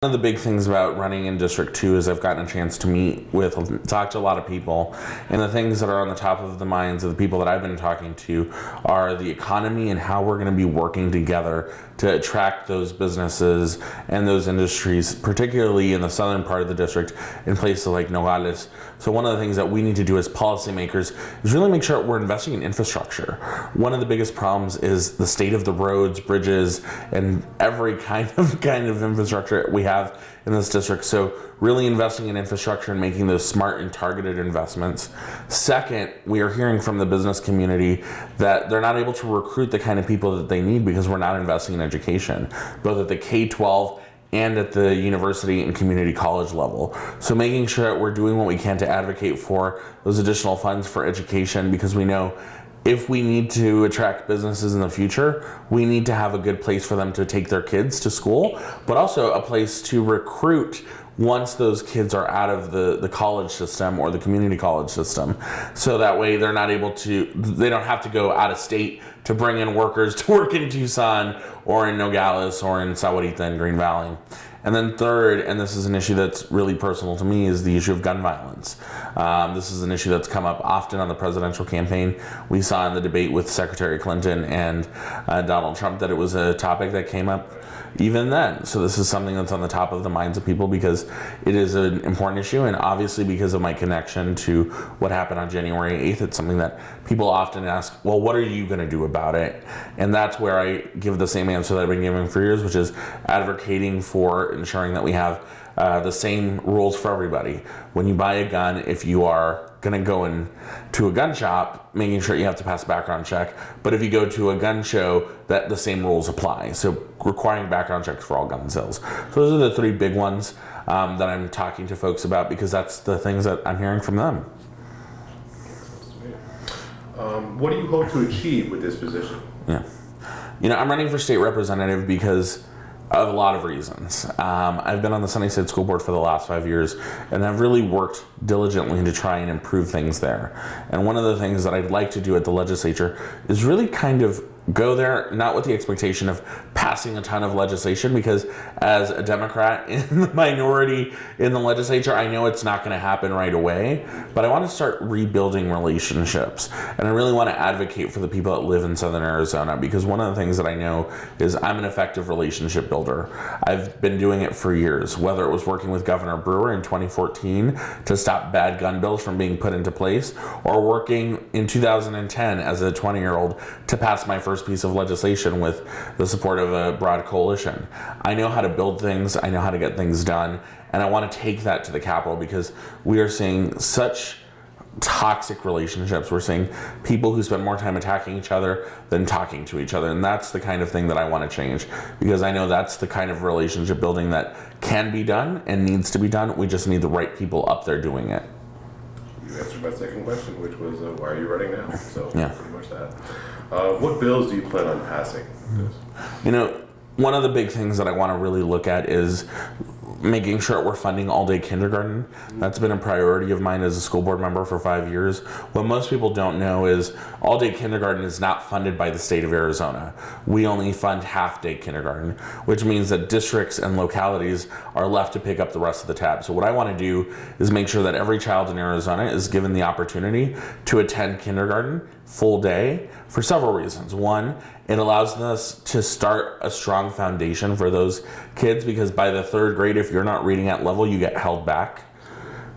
One of the big things about running in District 2 is I've gotten a chance to talk to a lot of people, and the things that are on the top of the minds of the people that I've been talking to are the economy and how we're going to be working together to attract those businesses and those industries, particularly in the southern part of the district, in places like Nogales. So one of the things that we need to do as policymakers is really make sure we're investing in infrastructure. One of the biggest problems is the state of the roads, bridges, and every kind of infrastructure we have in this district. So really investing in infrastructure and making those smart and targeted investments. Second, we are hearing from the business community that they're not able to recruit the kind of people that they need because we're not investing in education, both at the K-12 and at the university and community college level. So making sure that we're doing what we can to advocate for those additional funds for education, because we know if we need to attract businesses in the future, we need to have a good place for them to take their kids to school, but also a place to recruit once those kids are out of the college system or the community college system. So that way they don't have to go out of state to bring in workers to work in Tucson or in Nogales or in Sahuarita and Green Valley. And then third, and this is an issue that's really personal to me, is the issue of gun violence. This is an issue that's come up often on the presidential campaign. We saw in the debate with Secretary Clinton and Donald Trump that it was a topic that came up even then. So this is something that's on the top of the minds of people because it is an important issue, and obviously because of my connection to what happened on January 8th, it's something that people often ask, well, what are you going to do about it? And that's where I give the same answer that I've been giving for years, which is advocating for ensuring that we have the same rules for everybody. When you buy a gun, if you are going to go into a gun shop, making sure you have to pass a background check. But if you go to a gun show, that the same rules apply. So requiring background checks for all gun sales. So those are the three big ones that I'm talking to folks about, because that's the things that I'm hearing from them. What do you hope to achieve with this position? Yeah. I'm running for state representative because of a lot of reasons. I've been on the Sunnyside School Board for the last 5 years, and I've really worked diligently to try and improve things there. And one of the things that I'd like to do at the legislature is really kind of go there, not with the expectation of passing a ton of legislation, because as a Democrat in the minority in the legislature, I know it's not going to happen right away, but I want to start rebuilding relationships. And I really want to advocate for the people that live in Southern Arizona, because one of the things that I know is I'm an effective relationship builder. I've been doing it for years, whether it was working with Governor Brewer in 2014 to stop bad gun bills from being put into place, or working in 2010 as a 20-year-old to pass my first piece of legislation with the support of a broad coalition. I know how to build things, I know how to get things done, and I want to take that to the Capitol, because we are seeing such toxic relationships. We're seeing people who spend more time attacking each other than talking to each other, and that's the kind of thing that I want to change, because I know that's the kind of relationship building that can be done and needs to be done. We just need the right people up there doing it. You answered my second question, which was why are you running now? So yeah. Pretty much that. What bills do you plan on passing? One of the big things that I want to really look at is making sure we're funding all-day kindergarten. That's been a priority of mine as a school board member for 5 years. What most people don't know is all-day kindergarten is not funded by the state of Arizona. We only fund half-day kindergarten, which means that districts and localities are left to pick up the rest of the tab. So what I want to do is make sure that every child in Arizona is given the opportunity to attend kindergarten full day for several reasons. One, it allows us to start a strong foundation for those kids, because by the third grade, if you're not reading at level, you get held back.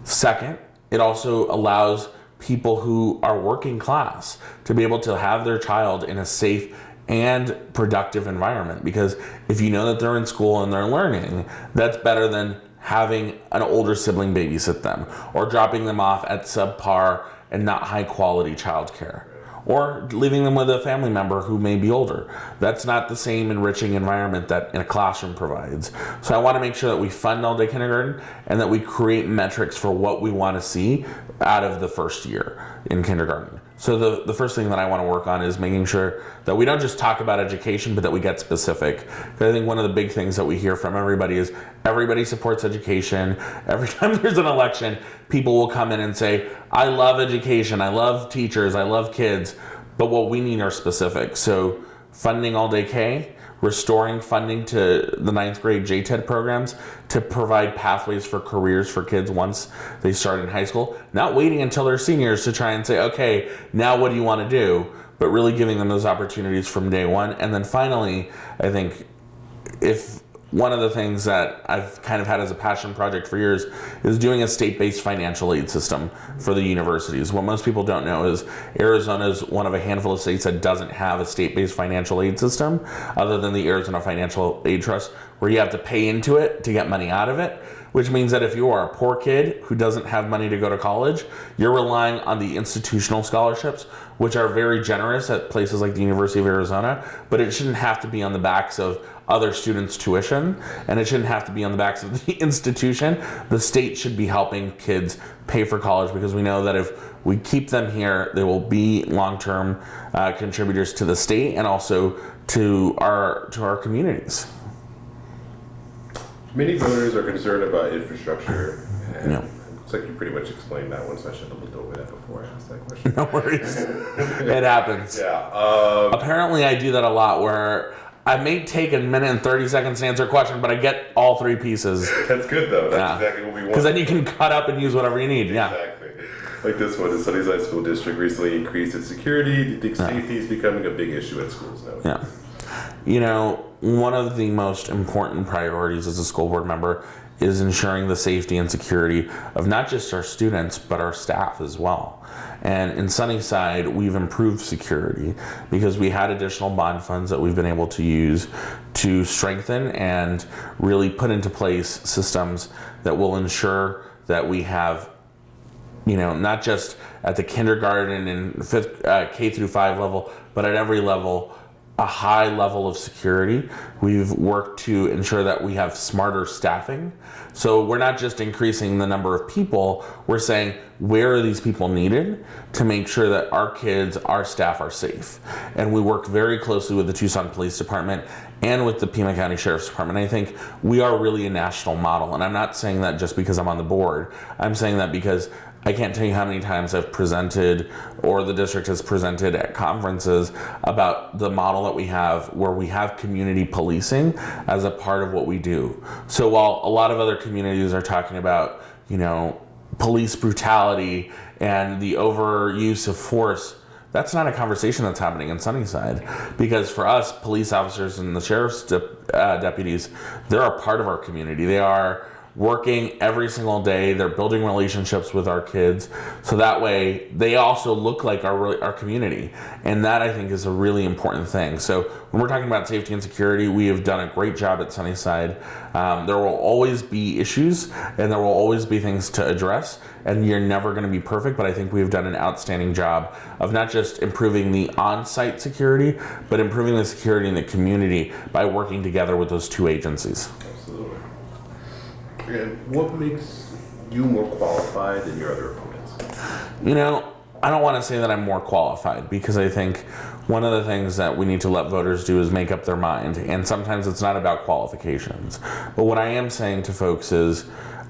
Second, it also allows people who are working class to be able to have their child in a safe and productive environment, because if you know that they're in school and they're learning, that's better than having an older sibling babysit them or dropping them off at subpar and not high quality childcare, or leaving them with a family member who may be older. That's not the same enriching environment that a classroom provides. So I want to make sure that we fund all-day kindergarten and that we create metrics for what we want to see out of the first year in kindergarten. So the first thing that I want to work on is making sure that we don't just talk about education, but that we get specific. Because I think one of the big things that we hear from everybody is everybody supports education. Every time there's an election, people will come in and say, I love education, I love teachers, I love kids, but what we need are specific. So funding all-day K, restoring funding to the 9th grade JTED programs to provide pathways for careers for kids once they start in high school. Not waiting until they're seniors to try and say, okay, now what do you want to do? But really giving them those opportunities from day one. And then finally, I think if one of the things that I've kind of had as a passion project for years is doing a state-based financial aid system for the universities. What most people don't know is Arizona is one of a handful of states that doesn't have a state-based financial aid system other than the Arizona Financial Aid Trust, where you have to pay into it to get money out of it, which means that if you are a poor kid who doesn't have money to go to college, you're relying on the institutional scholarships, which are very generous at places like the University of Arizona, but it shouldn't have to be on the backs of other students' tuition, and it shouldn't have to be on the backs of the institution. The state should be helping kids pay for college, because we know that if we keep them here, they will be long-term contributors to the state and also to our communities. Many voters are concerned about infrastructure, and Yeah. it looks like you pretty much explained that one, so I should have looked over that before I asked that question. No worries. It happens. Yeah. Apparently I do that a lot, where I may take a minute and 30 seconds to answer a question, but I get all three pieces. That's good, though. That's exactly what we want. Because then you can cut up and use whatever you need. Yeah. Exactly. Like this one, the Sunnyside School District recently increased its security. Do you think safety is becoming a big issue at schools now? Yeah. You know, one of the most important priorities as a school board member is ensuring the safety and security of not just our students, but our staff as well. And in Sunnyside, we've improved security because we had additional bond funds that we've been able to use to strengthen and really put into place systems that will ensure that we have, you know, not just at the kindergarten and fifth K through 5 level, but at every level, a high level of security. We've worked to ensure that we have smarter staffing. So we're not just increasing the number of people, we're saying, where are these people needed to make sure that our kids, our staff are safe? And we work very closely with the Tucson Police Department and with the Pima County Sheriff's Department. I think we are really a national model. And I'm not saying that just because I'm on the board. I'm saying that because I can't tell you how many times I've presented, or the district has presented at conferences, about the model that we have, where we have community policing as a part of what we do. So while a lot of other communities are talking about, you know, police brutality and the overuse of force, that's not a conversation that's happening in Sunnyside. Because for us, police officers and the sheriff's deputies, they're a part of our community. They are working every single day. They're building relationships with our kids, so that way they also look like our community. And that, I think, is a really important thing. So when we're talking about safety and security, we have done a great job at Sunnyside. There will always be issues and there will always be things to address, and you're never going to be perfect, but I think we've done an outstanding job of not just improving the on-site security, but improving the security in the community by working together with those two agencies. Absolutely. And what makes you more qualified than your other opponents? You know, I don't want to say that I'm more qualified, because I think one of the things that we need to let voters do is make up their mind. And sometimes it's not about qualifications. But what I am saying to folks is,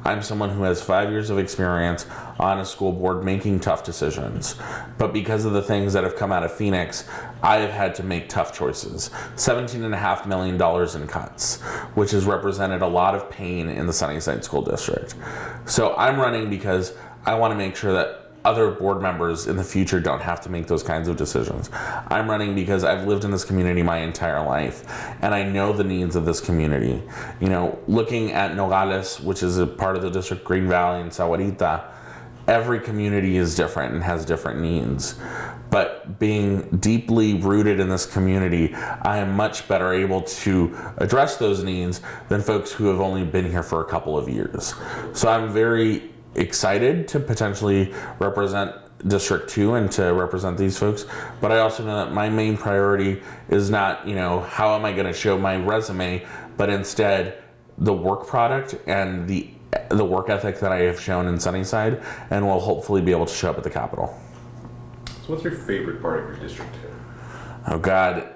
I'm someone who has 5 years of experience on a school board making tough decisions. But because of the things that have come out of Phoenix, I have had to make tough choices. $17.5 million in cuts, which has represented a lot of pain in the Sunnyside School District. So I'm running because I want to make sure that other board members in the future don't have to make those kinds of decisions. I'm running because I've lived in this community my entire life, and I know the needs of this community. You know, looking at Nogales, which is a part of the district, Green Valley and Sahuarita, every community is different and has different needs. But being deeply rooted in this community, I am much better able to address those needs than folks who have only been here for a couple of years. So I'm very excited to potentially represent District 2 and to represent these folks, but I also know that my main priority is not, you know, how am I going to show my resume, but instead the work product and the work ethic that I have shown in Sunnyside, and will hopefully be able to show up at the Capitol. So what's your favorite part of your district? Oh God,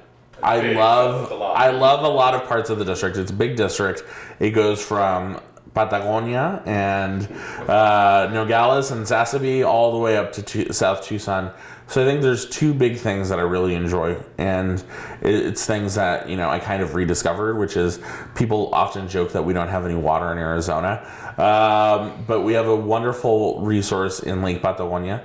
I love a lot of parts of the district. It's a big district. It goes from Patagonia and Nogales and Sassabee all the way up to South Tucson. So I think there's two big things that I really enjoy, and it's things that, you know, I kind of rediscovered, which is people often joke that we don't have any water in Arizona, but we have a wonderful resource in Lake Patagonia,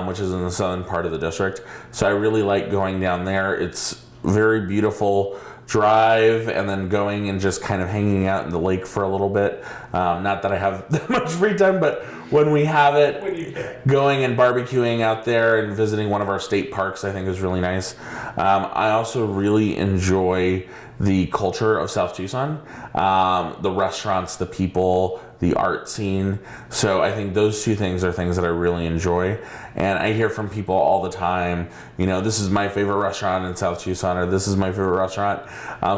which is in the southern part of the district. So I really like going down there. It's very beautiful drive and then going and just kind of hanging out in the lake for a little bit. Not that I have that much free time, but when we have it, going and barbecuing out there and visiting one of our state parks, I think is really nice. I also really enjoy the culture of South Tucson, the restaurants, the people, the art scene. So I think those two things are things that I really enjoy. And I hear from people all the time, you know, this is my favorite restaurant in South Tucson, or this is my favorite restaurant.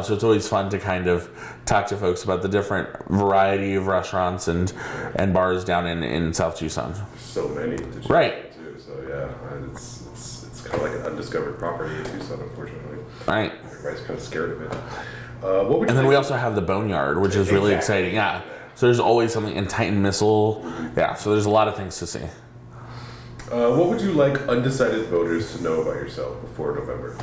So it's always fun to kind of talk to folks about the different variety of restaurants and bars down in South Tucson. So many to choose right. too. So yeah, it's kind of like an undiscovered property in Tucson, unfortunately. Right. Everybody's kind of scared of it. What would you and then think? we also have the Boneyard, which is really exciting. Yeah. So there's always something in Titan Missile. Yeah. So there's a lot of things to see. What would you like undecided voters to know about yourself before November?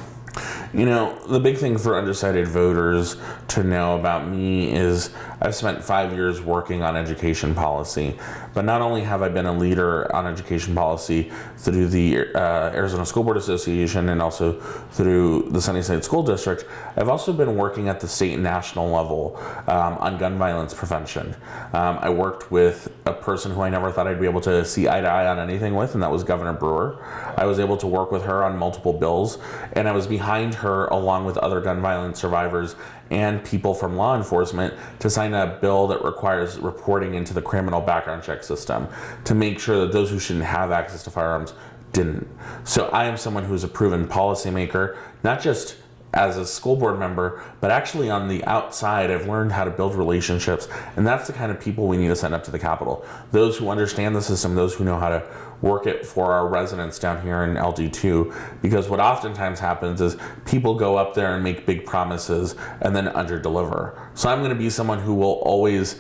You know, the big thing for undecided voters to know about me is I've spent 5 years working on education policy, but not only have I been a leader on education policy through the Arizona School Board Association and also through the Sunnyside School District, I've also been working at the state and national level on gun violence prevention. I worked with a person who I never thought I'd be able to see eye to eye on anything with, and that was Governor Brewer. I was able to work with her on multiple bills, and I was behind her along with other gun violence survivors and people from law enforcement to sign a bill that requires reporting into the criminal background check system to make sure that those who shouldn't have access to firearms didn't. So I am someone who's a proven policymaker, not just as a school board member, but actually on the outside, I've learned how to build relationships, and that's the kind of people we need to send up to the Capitol. Those who understand the system, those who know how to work it for our residents down here in LD2, because what oftentimes happens is people go up there and make big promises and then underdeliver. So I'm gonna be someone who will always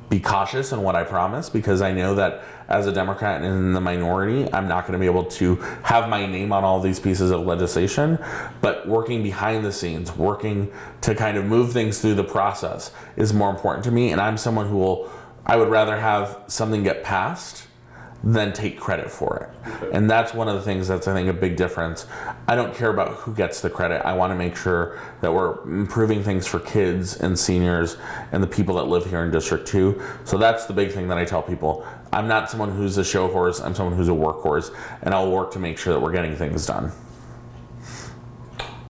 be cautious in what I promise, because I know that as a Democrat and in the minority, I'm not going to be able to have my name on all these pieces of legislation, but working behind the scenes, working to kind of move things through the process is more important to me. And I'm someone who I would rather have something get passed than take credit for it. Okay. And that's one of the things that's, I think, a big difference. I don't care about who gets the credit. I want to make sure that we're improving things for kids and seniors and the people that live here in District 2. So that's the big thing that I tell people. I'm not someone who's a show horse. I'm someone who's a workhorse, and I'll work to make sure that we're getting things done.